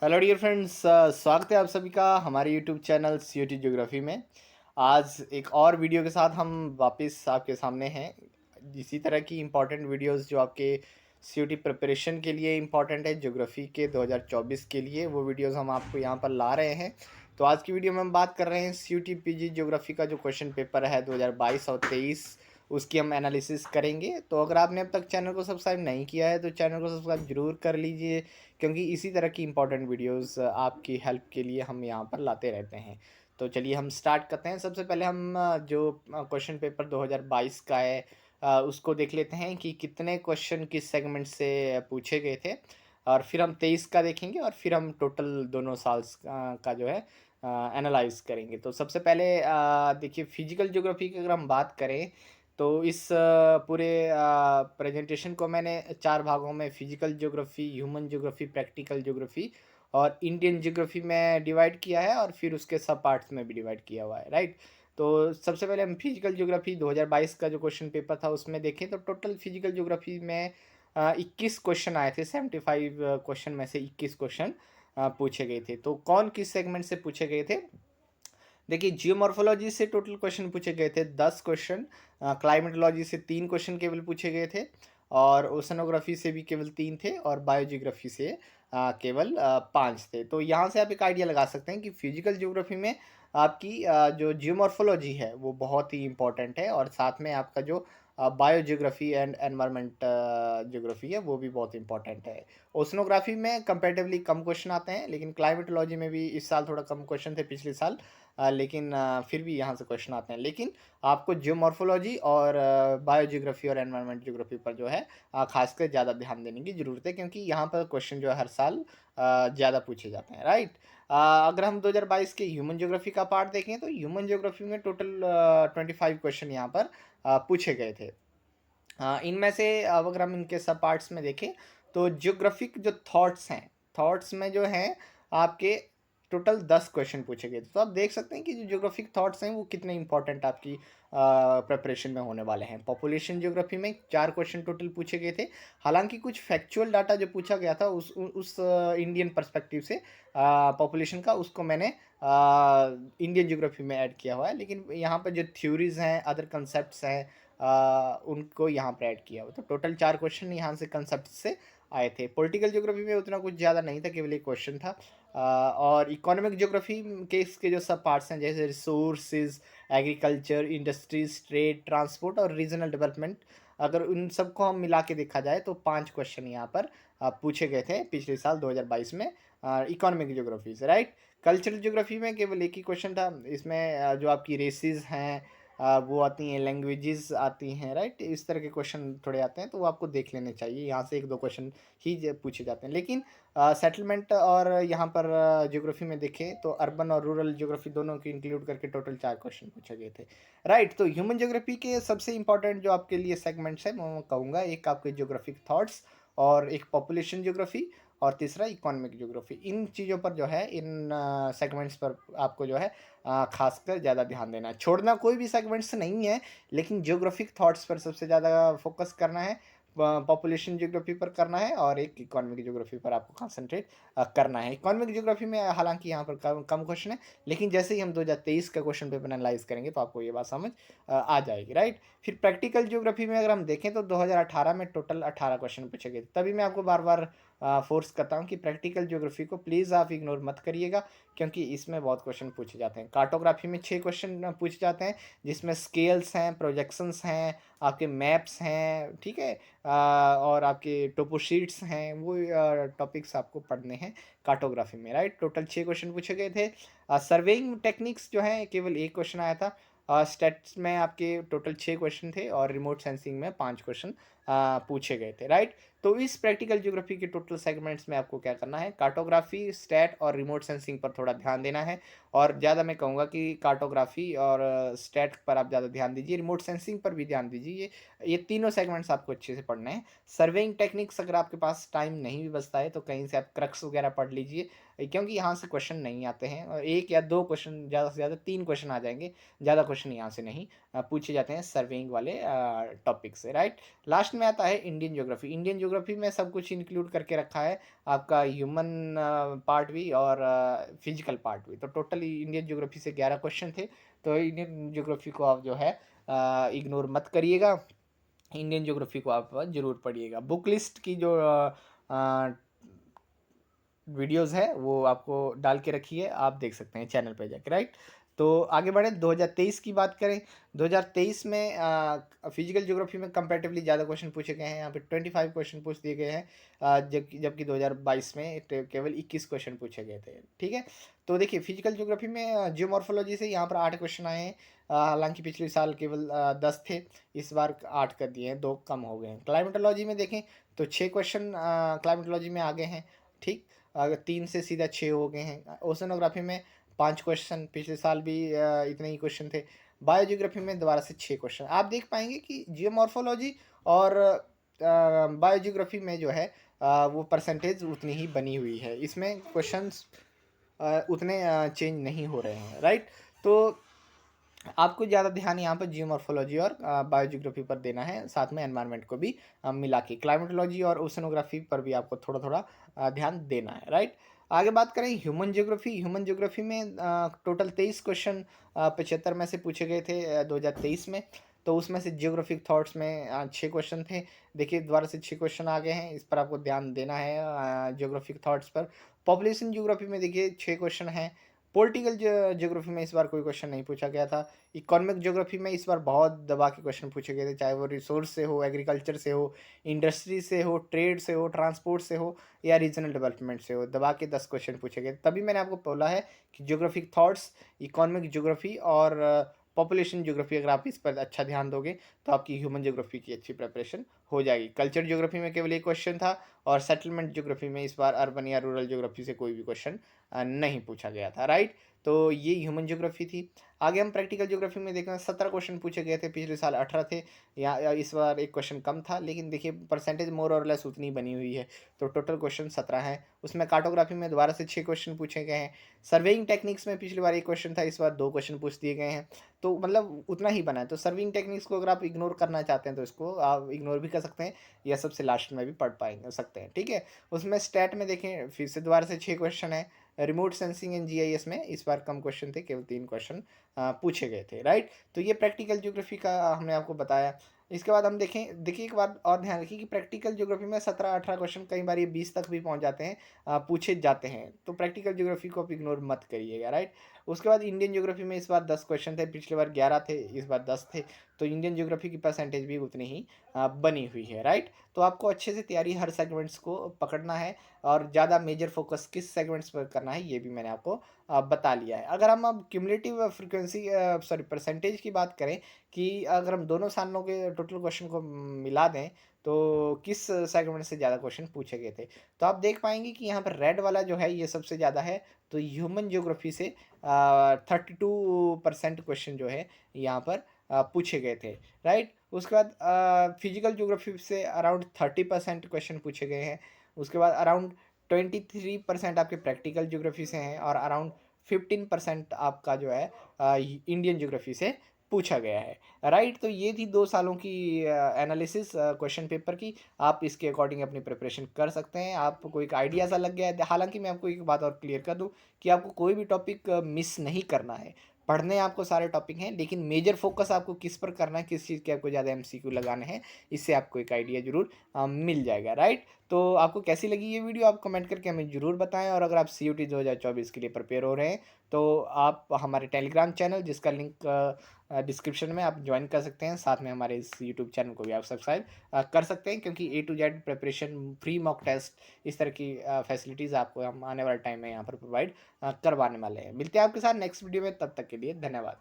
Hello dear friends, स्वागत है आप सभी का हमारे यूट्यूब चैनल सीयूटी ज्योग्राफी में। आज एक और वीडियो के साथ हम वापस आपके सामने हैं। इसी तरह की इम्पोर्टेंट वीडियोस जो आपके सीयूटी प्रिपरेशन के लिए इम्पोर्टेंट है, ज्योग्राफी के 2024 के लिए, वो वीडियोस हम आपको यहाँ पर ला रहे हैं। तो आज की वीडियो में हम बात कर रहे हैं सीयूटी पीजी ज्योग्राफी का जो क्वेश्चन पेपर है 2022 और 23, उसकी हम एनालिसिस करेंगे। तो अगर आपने अब तक चैनल को सब्सक्राइब नहीं किया है तो चैनल को सब्सक्राइब जरूर कर लीजिए, क्योंकि इसी तरह की इंपॉर्टेंट वीडियोस आपकी हेल्प के लिए हम यहाँ पर लाते रहते हैं। तो चलिए हम स्टार्ट करते हैं। सबसे पहले हम जो क्वेश्चन पेपर 2022 का है उसको देख लेते हैं कि कितने क्वेश्चन किस सेगमेंट से पूछे गए थे, और फिर हम 23 का देखेंगे, और फिर हम टोटल दोनों साल का जो है एनालाइज करेंगे। तो सबसे पहले देखिए, फिजिकल ज्योग्राफी की अगर हम बात करें तो इस पूरे प्रेजेंटेशन को मैंने चार भागों में, physical geography, human geography, practical geography और इंडियन ज्योग्राफी में डिवाइड किया है, और फिर उसके सब पार्ट्स में भी डिवाइड किया हुआ है, राइट। तो सबसे पहले हम फिजिकल ज्योग्राफी 2022 का जो क्वेश्चन पेपर था उसमें देखें तो टोटल फिजिकल ज्योग्राफी में 21 क्वेश्चन आए थे। 75 क्वेश्चन में से 21 क्वेश्चन पूछे गए थे। तो कौन किस सेगमेंट से पूछे गए थे? देखिए, जियोमॉर्फोलॉजी से टोटल क्वेश्चन पूछे गए थे 10 क्वेश्चन, क्लाइमेटोलॉजी से 3 क्वेश्चन केवल पूछे गए थे, और ओशनोग्राफी से भी केवल 3 थे, और बायोजियोग्राफी से केवल 5 थे। तो यहाँ से आप एक आइडिया लगा सकते हैं कि फिजिकल ज्योग्राफी में आपकी जो जियोमॉर्फोलॉजी है वो बहुत ही इंपॉर्टेंट है, और साथ में आपका जो बायोजियोग्राफी एंड एनवायरमेंट ज्योग्राफी है वो भी बहुत इंपॉर्टेंट है। ओशनोग्राफी में कंपैरेटिवली कम क्वेश्चन आते हैं, लेकिन क्लाइमेटोलॉजी में भी इस साल थोड़ा कम क्वेश्चन थे, पिछले साल, लेकिन फिर भी यहाँ से क्वेश्चन आते हैं। लेकिन आपको जियोमॉर्फोलॉजी और बायोजियोग्राफी और एनवायरमेंट ज्योग्राफी पर जो है खासकर ज़्यादा ध्यान देने की ज़रूरत है, क्योंकि यहाँ पर क्वेश्चन जो है हर साल ज़्यादा पूछे जाते हैं, राइट। अगर हम 2022 के ह्यूमन ज्योग्राफी का पार्ट देखें तो ह्यूमन ज्योग्राफी में टोटल 25 क्वेश्चन यहाँ पर पूछे गए थे। इनमें से अब अगर हम इनके सब पार्ट्स में देखें तो ज्योग्राफिक जो थॉट्स हैं, थॉट्स में जो हैं आपके टोटल 10 क्वेश्चन पूछे गए थे। तो आप देख सकते हैं कि जो ज्योग्राफिक थॉट्स हैं वो कितने इंपॉर्टेंट आपकी प्रिपरेशन में होने वाले हैं। पॉपुलेशन ज्योग्राफी में 4 क्वेश्चन टोटल पूछे गए थे। हालांकि कुछ फैक्चुअल डाटा जो पूछा गया था उस इंडियन पर्सपेक्टिव से पॉपुलेशन का, उसको मैंने इंडियन ज्योग्राफी में ऐड किया हुआ है, लेकिन यहाँ पर जो थ्योरीज हैं, अदर कंसेप्ट हैं, उनको यहाँ पर ऐड किया हुआ। तो टोटल 4 क्वेश्चन यहाँ से कंसेप्ट से आए थे। पॉलिटिकल ज्योग्राफी में उतना कुछ ज़्यादा नहीं था, केवल एक क्वेश्चन था। और इकोनॉमिक ज्योग्राफी के इसके जो सब पार्ट्स हैं, जैसे resources, agriculture, industries, trade, transport और रीजनल डेवलपमेंट, अगर उन सबको हम मिला के देखा जाए तो 5 क्वेश्चन यहाँ पर पूछे गए थे पिछले साल 2022 में इकोनॉमिक ज्योग्राफी से, राइट। कल्चरल ज्योग्राफी में केवल एक ही क्वेश्चन था। इसमें जो आपकी रेसिस हैं वो आती हैं, लैंग्वेजेस आती हैं, राइट। इस तरह के क्वेश्चन थोड़े आते हैं, तो वो आपको देख लेने चाहिए। यहाँ से एक दो क्वेश्चन ही पूछे जाते हैं। लेकिन सेटलमेंट और यहाँ पर ज्योग्राफी में देखें तो अर्बन और रूरल ज्योग्राफी दोनों की इंक्लूड करके टोटल 4 क्वेश्चन पूछे गए थे, राइट। तो ह्यूमन ज्योग्राफी के सबसे इंपॉर्टेंट जो आपके लिए सेगमेंट्स है मैं कहूँगा, एक आपके ज्योग्राफिक थॉट्स, और एक पॉपुलेशन ज्योग्राफी, और तीसरा इकोनॉमिक ज्योग्राफी। इन चीज़ों पर जो है, इन सेगमेंट्स पर आपको जो है खासकर ज़्यादा ध्यान देना है। छोड़ना कोई भी सेगमेंट्स नहीं है, लेकिन ज्योग्राफिक थॉट्स पर सबसे ज़्यादा फोकस करना है, पॉपुलेशन ज्योग्राफी पर करना है, और एक इकोनॉमिक ज्योग्राफी पर आपको कंसंट्रेट करना है। इकोनॉमिक ज्योग्राफी में हालांकि यहाँ पर कम कम क्वेश्चन है, लेकिन जैसे ही हम 2023 का क्वेश्चन पेपर एनालाइज करेंगे तो आपको ये बात समझ आ जाएगी, राइट। फिर प्रैक्टिकल ज्योग्राफी में अगर हम देखें तो 2018 में टोटल 18 क्वेश्चन पूछे गए थे। तभी मैं आपको बार बार फोर्स करता हूँ कि प्रैक्टिकल ज्योग्राफी को प्लीज़ आप इग्नोर मत करिएगा, क्योंकि इसमें बहुत क्वेश्चन पूछे जाते हैं। कार्टोग्राफी में 6 क्वेश्चन पूछे जाते हैं, जिसमें स्केल्स हैं, प्रोजेक्शंस हैं, आपके मैप्स हैं, ठीक है, और आपके टोपोशीट्स हैं, वो टॉपिक्स आपको पढ़ने हैं कार्टोग्राफी में, राइट। टोटल 6 क्वेश्चन पूछे गए थे। सर्वेइंग टेक्निक्स जो है केवल एक क्वेश्चन आया था। स्टैट्स में आपके टोटल 6 क्वेश्चन थे, और रिमोट सेंसिंग में 5 क्वेश्चन पूछे गए थे, राइट। तो इस प्रैक्टिकल ज्योग्राफी के टोटल सेगमेंट्स में आपको क्या करना है, कार्टोग्राफी, स्टैट और रिमोट सेंसिंग पर थोड़ा ध्यान देना है। और ज़्यादा मैं कहूँगा कि कार्टोग्राफी और स्टैट पर आप ज़्यादा ध्यान दीजिए, रिमोट सेंसिंग पर भी ध्यान दीजिए। ये तीनों सेगमेंट्स आपको अच्छे से पढ़ने हैं। सर्वेइंग टेक्निक्स अगर आपके पास टाइम नहीं भी बचता है तो कहीं से आप क्रक्स वगैरह पढ़ लीजिए, क्योंकि यहाँ से क्वेश्चन नहीं आते हैं, और एक या दो क्वेश्चन, ज़्यादा से ज़्यादा 3 क्वेश्चन आ जाएंगे, ज़्यादा क्वेश्चन यहाँ से नहीं पूछे जाते हैं सर्वेइंग वाले टॉपिक से, राइट। लास्ट में आता है Indian geography. Indian geography geography में सब कुछ इंक्लूड करके रखा है, आपका ह्यूमन पार्ट भी और फिजिकल पार्ट भी। तो टोटली इंडियन ज्योग्राफी से 11 क्वेश्चन थे, तो इंडियन ज्योग्राफी को आप जो है इग्नोर मत करिएगा, इंडियन ज्योग्राफी को आप ज़रूर पढ़िएगा। बुक लिस्ट की जो वीडियोस है वो आपको डाल के रखी है, आप देख सकते हैं चैनल पे जाके, राइट। तो आगे बढ़े 2023 की बात करें, 2023 में फिजिकल ज्योग्राफी में कंपैरेटिवली ज़्यादा क्वेश्चन पूछे गए हैं, यहाँ पे 25 क्वेश्चन पूछ दिए गए हैं, जबकि 2022 में केवल 21 क्वेश्चन पूछे गए थे, ठीक है। तो देखिए फिजिकल ज्योग्राफी में जियोमॉर्फोलॉजी से यहाँ पर 8 क्वेश्चन आए हैं, हालांकि पिछले साल केवल 10 थे, इस बार 8 कर दिए हैं, 2 कम हो गए हैं। क्लाइमेटोलॉजी में देखें तो 6 क्वेश्चन क्लाइमेटोलॉजी में आ गए हैं, ठीक, अगर 3 से सीधा 6 हो गए हैं। ओशनोग्राफी में 5 क्वेश्चन, पिछले साल भी इतने ही क्वेश्चन थे। बायोजियोग्राफी में दोबारा से 6 क्वेश्चन। आप देख पाएंगे कि जियोमॉर्फोलॉजी और बायोजियोग्राफी में जो है वो परसेंटेज उतनी ही बनी हुई है, इसमें क्वेश्चंस उतने चेंज नहीं हो रहे हैं, राइट। तो आपको ज़्यादा ध्यान यहाँ पर जियोमॉर्फोलॉजी और बायोजियोग्राफी पर देना है, साथ में एनवायरनमेंट को भी मिला के। क्लाइमेटोलॉजी और ओशनोग्राफी पर भी आपको थोड़ा थोड़ा ध्यान देना है, राइट। आगे बात करें ह्यूमन ज्योग्राफी, ह्यूमन ज्योग्राफी में टोटल 23 क्वेश्चन 75 में से पूछे गए थे 2023 में। तो उसमें से जियोग्राफिक थॉट्स में 6 क्वेश्चन थे, देखिए दोबारा से 6 क्वेश्चन आ गए हैं, इस पर आपको ध्यान देना है जियोग्राफिक थॉट्स पर। पॉपुलेशन ज्योग्राफी में देखिए 6 क्वेश्चन हैं। पॉलिटिकल ज्योग्राफी में इस बार कोई क्वेश्चन नहीं पूछा गया था। इकोनॉमिक ज्योग्राफी में इस बार बहुत दबा के क्वेश्चन पूछे गए थे, चाहे वो रिसोर्स से हो, एग्रीकल्चर से हो, इंडस्ट्री से हो, ट्रेड से हो, ट्रांसपोर्ट से हो या रीजनल डेवलपमेंट से हो, दबा के 10 क्वेश्चन पूछे गए। तभी मैंने आपको बोला है कि ज्योग्राफिक थॉट्स, इकोनॉमिक ज्योग्राफी और पॉपुलेशन ज्योग्राफी अगर आप इस पर अच्छा ध्यान दोगे तो आपकी ह्यूमन ज्योग्राफी की अच्छी प्रिपरेशन हो जाएगी। कल्चर ज्योग्राफी में केवल एक क्वेश्चन था, और सेटलमेंट ज्योग्राफी में इस बार अर्बन या रूरल ज्योग्राफी से कोई भी क्वेश्चन नहीं पूछा गया था, राइट। तो ये ह्यूमन ज्योग्राफी थी। आगे हम प्रैक्टिकल ज्योग्राफी में देखें, 17 क्वेश्चन पूछे गए थे, पिछले साल 18 थे, या इस बार एक क्वेश्चन कम था, लेकिन देखिए परसेंटेज मोर और लेस उतनी बनी हुई है, तो टोटल क्वेश्चन 17 हैं। उसमें कार्टोग्राफी में दोबारा से 6 क्वेश्चन पूछे गए हैं। सर्वेइंग टेक्निक्स में पिछली बार एक क्वेश्चन था, इस बार 2 क्वेश्चन पूछ दिए गए हैं, तो मतलब उतना ही बना है। तो सर्विंग टेक्निक्स को अगर आप इग्नोर करना चाहते हैं तो इसको आप इग्नोर भी कर सकते हैं, या सबसे लास्ट में भी पढ़ पाएंगे सकते हैं, ठीक है। उसमें स्टैट में देखें फिर से दोबारा से 6 क्वेश्चन है। रिमोट सेंसिंग एंड जीआईएस में इस बार कम क्वेश्चन थे, केवल 3 क्वेश्चन पूछे गए थे, राइट। तो ये प्रैक्टिकल ज्योग्राफी का हमने आपको बताया। इसके बाद हम देखें, देखिए एक बात और ध्यान रखिए कि प्रैक्टिकल ज्योग्राफी में 17-18 क्वेश्चन, कई बार ये 20 तक भी पहुंच जाते हैं, पूछे जाते हैं, तो प्रैक्टिकल ज्योग्राफी को आप इग्नोर मत करिएगा, राइट। उसके बाद इंडियन ज्योग्राफी में इस बार 10 क्वेश्चन थे, पिछले बार 11 थे, इस बार 10 थे, तो इंडियन ज्योग्राफी की परसेंटेज भी उतनी ही बनी हुई है, राइट। तो आपको अच्छे से तैयारी हर सेगमेंट्स को पकड़ना है, और ज़्यादा मेजर फोकस किस सेगमेंट्स पर करना है ये भी मैंने आपको बता लिया है। अगर हम अब क्यूमुलेटिव फ्रीक्वेंसी सॉरी परसेंटेज की बात करें, कि अगर हम दोनों सालों के टोटल क्वेश्चन को मिला दें तो किस सेगमेंट से ज़्यादा क्वेश्चन पूछे गए थे, तो आप देख पाएंगे कि यहाँ पर रेड वाला जो है ये सबसे ज़्यादा है। तो ह्यूमन ज्योग्राफी से 32% क्वेश्चन जो है यहाँ पर पूछे गए थे, राइट। उसके बाद फिजिकल ज्योग्राफी से अराउंड 30% क्वेश्चन पूछे गए हैं। उसके बाद अराउंड 23% आपके प्रैक्टिकल ज्योग्राफी से हैं, और अराउंड 15% आपका जो है इंडियन ज्योग्राफी से पूछा गया है, राइट। तो ये थी 2 सालों की एनालिसिस क्वेश्चन पेपर की। आप इसके अकॉर्डिंग अपनी प्रिपरेशन कर सकते हैं, आपको एक आइडिया सा लग गया है। हालांकि मैं आपको एक बात और क्लियर कर दूं कि आपको कोई भी टॉपिक मिस नहीं करना है, पढ़ने आपको सारे टॉपिक हैं, लेकिन मेजर फोकस आपको किस पर करना है, किस चीज़ के आपको ज़्यादा एमसीक्यू लगाने हैं, इससे आपको एक आइडिया जरूर मिल जाएगा, राइट। तो आपको कैसी लगी ये वीडियो, आप कमेंट करके हमें ज़रूर बताएं। और अगर आप CUT 2024 के लिए प्रिपेयर हो रहे हैं तो आप हमारे टेलीग्राम चैनल, जिसका लिंक डिस्क्रिप्शन में, आप ज्वाइन कर सकते हैं। साथ में हमारे इस यूट्यूब चैनल को भी आप सब्सक्राइब कर सकते हैं, क्योंकि A to Z preparation, free mock test, इस तरह की फैसिलिटीज़ आपको हम आने वाले टाइम में यहाँ पर प्रोवाइड करवाने वाले हैं। मिलते हैं आपके साथ नेक्स्ट वीडियो में, तब तक के लिए धन्यवाद।